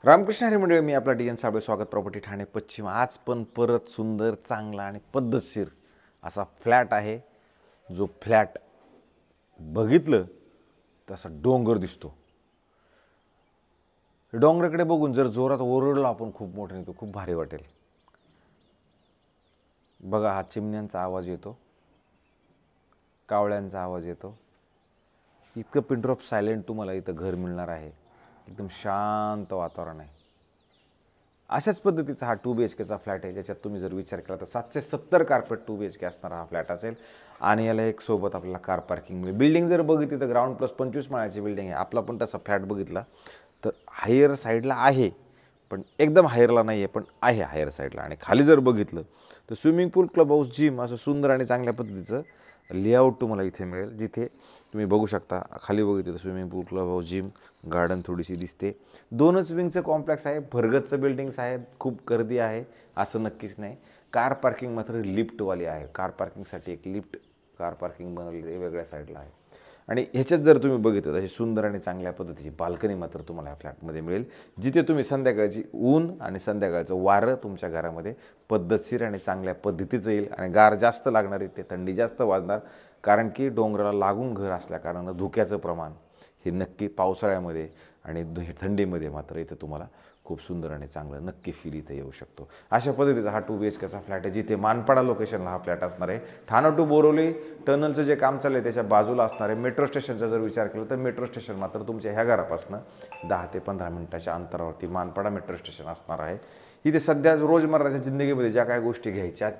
रामकृष्ण हरी मंडळी, मी आपला D N Sable. स्वागत प्रॉपर्टी ठाणे पश्चिम. आज पण परत सुंदर, चांगला आणि पद्धतशीर असा फ्लॅट आहे. जो फ्लॅट बघितलं तसा डोंगर दिसतो. डोंगराकडे बघून जर जोरात ओरडलो आपण खूप मोठ्याने तो खूप भारी वाटेल. बघा, हा चिमण्यांचा आवाज येतो, कावळ्यांचा आवाज येतो. इतकं पिन ड्रॉप सायलेंट तुम्हाला इथं घर मिळणार आहे. एकदम शांत वातावरण आहे. अशाच पद्धतीचा हा 2 BHKचा फ्लॅट आहे, ज्याच्यात तुम्ही जर विचार केला तर 770 कार्पेट 2 BHK असणारा हा फ्लॅट असेल. आणि याला एक सोबत आपल्याला कार पार्किंग मिळेल. बिल्डिंग जर बघितली तर ग्राउंड प्लस 25 माळ्याची बिल्डिंग आहे. आपला पण तसा फ्लॅट बघितला तर हायर साईडला आहे, पण एकदम हायरला नाही आहे, पण आहे हायर साईडला. आणि खाली जर बघितलं तर स्विमिंग पूल, क्लब हाऊस, जिम असं सुंदर आणि चांगल्या पद्धतीचं लेआउट तुम्हाला इथे मिळेल. जिथे तुम्ही बघू शकता खाली बघितलं तर स्विमिंग पूल, क्लब हाऊस, जिम, गार्डन थोडीशी दिसते. 2च विंगचं कॉम्प्लेक्स आहे. भरगतचं बिल्डिंग्स आहेत. खूप गर्दी आहे असं नक्कीच नाही. कार पार्किंग मात्र लिफ्टवाली आहे. कार पार्किंगसाठी एक लिफ्ट कार पार्किंग बनवलेली वेगळ्या साईडला आहे. आणि ह्याच्यात जर तुम्ही बघितलं अशी सुंदर आणि चांगल्या पद्धतीची बाल्कनी मात्र तुम्हाला या फ्लॅटमध्ये मिळेल. जिथे तुम्ही संध्याकाळची ऊन आणि संध्याकाळचं वारं तुमच्या घरामध्ये पद्धतशीर आणि चांगल्या पद्धतीचं येईल. आणि गार जास्त लागणार आहे, ते थंडी जास्त वाजणार, कारण की डोंगराला लागून घर असल्याकारणानं धुक्याचं प्रमाण हे नक्की पावसाळ्यामध्ये आणि थंडीमध्ये मात्र इथं तुम्हाला खूप सुंदर आणि चांगलं नक्की फील इथं येऊ शकतो. अशा पद्धतीचा हा 2 BHKचा फ्लॅट आहे, जिथे मानपाडा लोकेशनला हा फ्लॅट असणार आहे. ठाणा टू बोरिवली टनलचं जे काम चाललं आहे त्याच्या बाजूला असणार आहे. मेट्रो स्टेशनचा जर विचार केला तर मेट्रो स्टेशन मात्र तुमच्या ह्या घरापासून 10 ते 15 मिनिटाच्या अंतरावरती मानपाडा मेट्रो स्टेशन असणार आहे. इथे सध्या रोजमर्राच्या जिंदगीमध्ये ज्या काय गोष्टी घ्यायच्या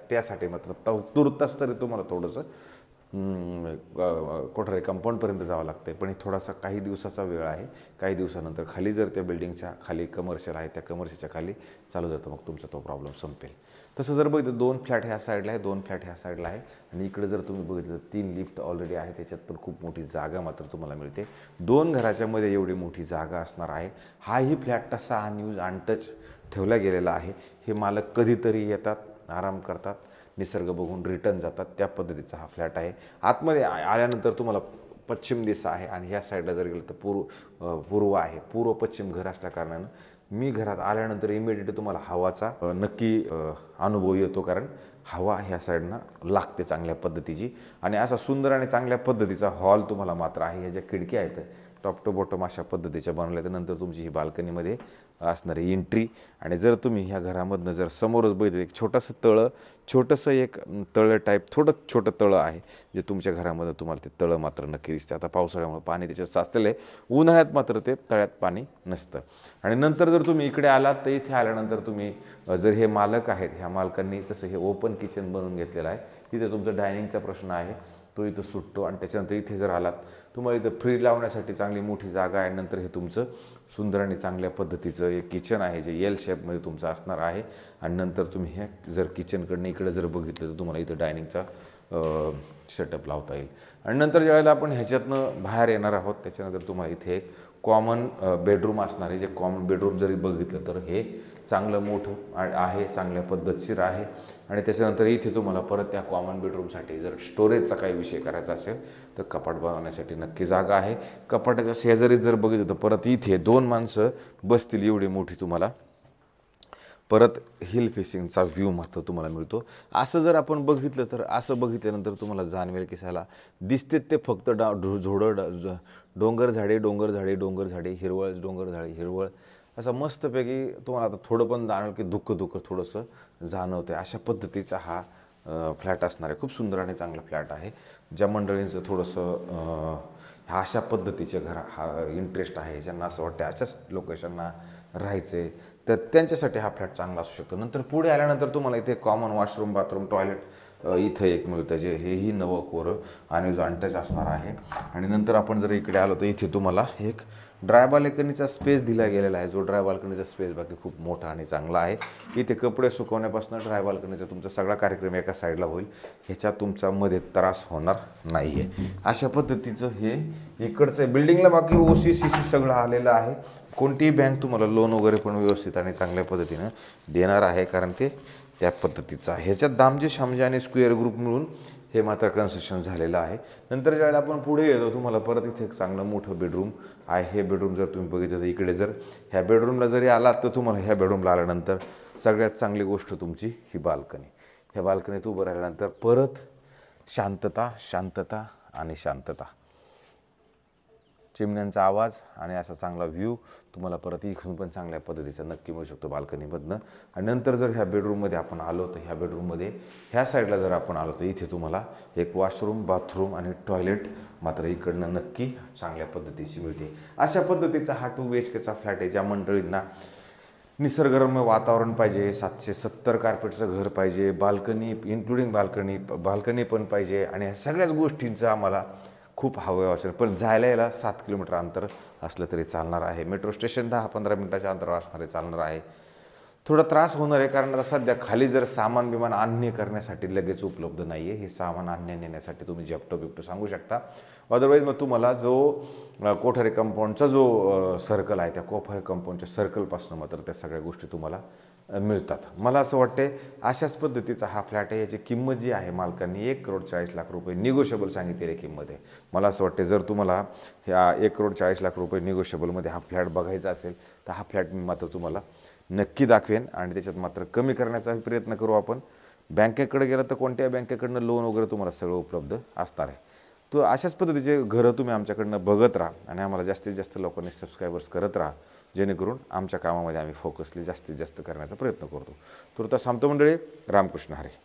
त्यासाठी मात्र तुर्तास तरी तुम्हाला थोडंसं कोठारे कंपाऊंडपर्यंत जावं लागतं आहे. पण थोडासा काही दिवसाचा वेळ आहे. काही दिवसानंतर खाली जर त्या बिल्डिंगच्या खाली कमर्शियल आहे, त्या कमर्शियलच्या खाली चालू जातं, मग तुमचा तो प्रॉब्लेम संपेल. तसं जर बघितलं 2 फ्लॅट ह्या साईडला आहे, 2 फ्लॅट ह्या साईडला आहे. आणि इकडे जर तुम्ही बघितलं 3 लिफ्ट ऑलरेडी आहे. त्याच्यात पण खूप मोठी जागा मात्र तुम्हाला मिळते. 2 घराच्या मध्ये एवढी मोठी जागा असणार आहे. हाही फ्लॅट तसा अनयूज अनटच ठेवला गेलेला आहे. हे मालक कधीतरी येतात, आराम करतात, निसर्ग बघून रिटर्न जातात. त्या पद्धतीचा हा फ्लॅट आहे. आतमध्ये आल्यानंतर तुम्हाला पश्चिम दिशा आहे. आणि ह्या साईडला जर गेलं तर पूर्व आहे. पूर्व पश्चिम घर असल्या कारणानं मी घरात आल्यानंतर इमिडिएटली तुम्हाला हवाचा नक्की अनुभव येतो, कारण हवा ह्या साईडनं लागते चांगल्या पद्धतीची. आणि असा सुंदर आणि चांगल्या पद्धतीचा हॉल तुम्हाला मात्र आहे. ह्या ज्या खिडक्या आहेत टॉप टू बॉटम अशा पद्धतीच्या बनवल्या. त्यानंतर तुमची ही बाल्कनीमध्ये असणारी एंट्री. आणि जर तुम्ही ह्या घरामधनं जर समोरच बघितलं एक छोटंसं एक तळं टाईप थोडं छोटं तळं आहे, जे तुमच्या घरामध्ये तुम्हाला ते तळं मात्र नक्की दिसते. आता पावसाळ्यामुळे पाणी त्याच्यात साचलेलं आहे. उन्हाळ्यात मात्र ते तळ्यात पाणी नसतं. आणि नंतर जर तुम्ही इकडे आलात तर इथे आल्यानंतर तुम्ही जर हे मालक आहेत, ह्या मालकांनी तसं हे ओपन किचन बनवून घेतलेलं आहे. तिथे तुमचा डायनिंगचा प्रश्न आहे तो इथं सुटतो. आणि त्याच्यानंतर इथे जर आलात तुम्हाला इथं फ्रीज लावण्यासाठी चांगली मोठी जागा आहे. नंतर हे तुमचं सुंदर आणि चांगल्या पद्धतीचं एक किचन आहे, जे एल शेपमध्ये तुमचं असणार आहे. आणि नंतर तुम्ही ह्या जर किचनकडनं इकडे जर बघितलं तर तुम्हाला इथं डायनिंगचा सेटअप लावता येईल. आणि नंतर ज्यावेळेला आपण ह्याच्यातनं बाहेर येणार आहोत त्याच्यानंतर तुम्हाला इथे एक कॉमन बेडरूम असणार आहे. जे कॉमन बेडरूम जरी बघितलं तर हे चांगलं मोठं आहे, चांगल्या पद्धतशीर आहे. आणि त्याच्यानंतर इथे तुम्हाला परत त्या कॉमन बेडरूमसाठी जर स्टोरेजचा काही विषय करायचा असेल तर कपाट बनवण्यासाठी नक्की जागा आहे. कपाटाच्या शेजारी जर बघितलं तर परत इथे 2 माणसं बसतील एवढी मोठी तुम्हाला परत हिल फेसिंगचा व्ह्यू मात्र तुम्हाला मिळतो. असं जर आपण बघितलं तर असं बघितल्यानंतर तुम्हाला जाणवेल की साला दिसते ते फक्त डोंगर झाडे, हिरवळ, डोंगर झाडे, हिरवळ, असं मस्तपैकी तुम्हाला आता थोडं पण जाणवेल की दुःख थोडंसं जाणवतं आहे. अशा पद्धतीचा हा फ्लॅट असणार आहे. खूप सुंदर आणि चांगला फ्लॅट आहे. ज्या मंडळींचं थोडंसं अशा पद्धतीचे हा इंटरेस्ट आहे, ज्यांना असं वाटतं अशाच लोकेशनना राहायचं आहे, तर त्यांच्यासाठी हा फ्लॅट चांगला असू शकतो. नंतर पुढे आल्यानंतर तुम्हाला इथे कॉमन वॉशरूम, बाथरूम, टॉयलेट इथं एक मिळतं, जे हेही नवं कोरं आणि अनटच असणार आहे. आणि नंतर आपण जर इकडे आलो तर इथे तुम्हाला एक ड्राय बाल्कनीचा स्पेस दिला गेलेला आहे. जो ड्राय बाल्कनीचा स्पेस बाकी खूप मोठा आणि चांगला आहे. इथे कपडे सुकवण्यापासून ड्राय बाल्कनीचा तुमचा सगळा कार्यक्रम एका साईडला होईल. ह्याच्यात तुमचा मध्ये त्रास होणार नाही आहे. अशा पद्धतीचं हे इकडचं बिल्डिंगला बाकी OC-CC सगळं आलेलं आहे. कोणतीही बँक तुम्हाला लोन वगैरे पण व्यवस्थित आणि चांगल्या पद्धतीनं देणार आहे, कारण ते त्या पद्धतीचं आहे. ह्याच्यात दामजे, शामजे आणि स्क्वेअर ग्रुप मिळून हे मात्र कन्स्ट्रक्शन झालेलं आहे. नंतर ज्यावेळेला आपण पुढे येतो तुम्हाला परत इथे एक चांगलं मोठं बेडरूम आहे. हे बेडरूम जर तुम्ही बघितलं तर इकडे जर ह्या बेडरूमला जरी आलात तर तुम्हाला ह्या बेडरूमला आल्यानंतर सगळ्यात चांगली गोष्ट तुमची ही बाल्कनी. ह्या बाल्कनीत उभं राहिल्यानंतर परत शांतता शांतता आणि शांतता, चिमण्यांचा आवाज आणि असा चांगला व्ह्यू तुम्हाला परत इथून पण चांगल्या पद्धतीचा नक्की मिळू शकतो बाल्कनीमधनं. आणि नंतर जर ह्या बेडरूममध्ये आपण आलो तर ह्या बेडरूममध्ये ह्या साईडला जर आपण आलो तर इथे तुम्हाला एक वॉशरूम, बाथरूम आणि टॉयलेट मात्र इकडनं नक्की चांगल्या पद्धतीची मिळते. अशा पद्धतीचा हा 2 BHKचा फ्लॅट आहे. ज्या मंडळींना निसर्गरम्य वातावरण पाहिजे, 770 कार्पेटचं घर पाहिजे, बाल्कनी इन्क्लुडिंग बाल्कनी पण पाहिजे आणि ह्या सगळ्याच गोष्टींचं आम्हाला खूप हवं असेल, पण जायला यायला 7 किलोमीटर अंतर असलं तरी चालणार आहे. मेट्रो स्टेशन 10-15 मिनिटाच्या अंतरावर असणारे चालणार आहे. थोडा त्रास होणार आहे कारण आता सध्या खाली जर सामान बिमान आणणे करण्यासाठी लगेच उपलब्ध नाही आहे. हे सामान आणणे नेण्यासाठी तुम्ही झेप्टो सांगू शकता. अदरवाईज मग तुम्हाला जो कोठारे कंपाऊंडचा जो सर्कल आहे त्या कोठारे कंपाऊंडच्या सर्कलपासून मात्र त्या सगळ्या गोष्टी तुम्हाला मिळतात. मला असं वाटते अशाच पद्धतीचा हा फ्लॅट आहे. याची किंमत जी आहे मालकांनी 1,40,00,000 रुपये निगोशिएबल सांगितलेली किंमत आहे. मला असं वाटते जर तुम्हाला ह्या 1,40,00,000 रुपये निगोशिएबलमध्ये हा फ्लॅट बघायचा असेल तर हा फ्लॅट मी मात्र तुम्हाला नक्की दाखवेन आणि त्याच्यात मात्र कमी करण्याचा प्रयत्न करू आपण. बँकेकडे गेलं तर कोणत्या बँकेकडनं लोन वगैरे तुम्हाला सगळं उपलब्ध असणार आहे. तो अशाच पद्धतीचे घरं तुम्ही आमच्याकडनं बघत राहा आणि आम्हाला जास्तीत जास्त लोकांनी सबस्क्रायबर्स करत राहा, जेणेकरून आमच्या कामामध्ये आम्ही फोकसली जास्तीत जास्त करण्याचा प्रयत्न करतो. तुर्तास थांबतो मंडळी. रामकृष्ण हरी.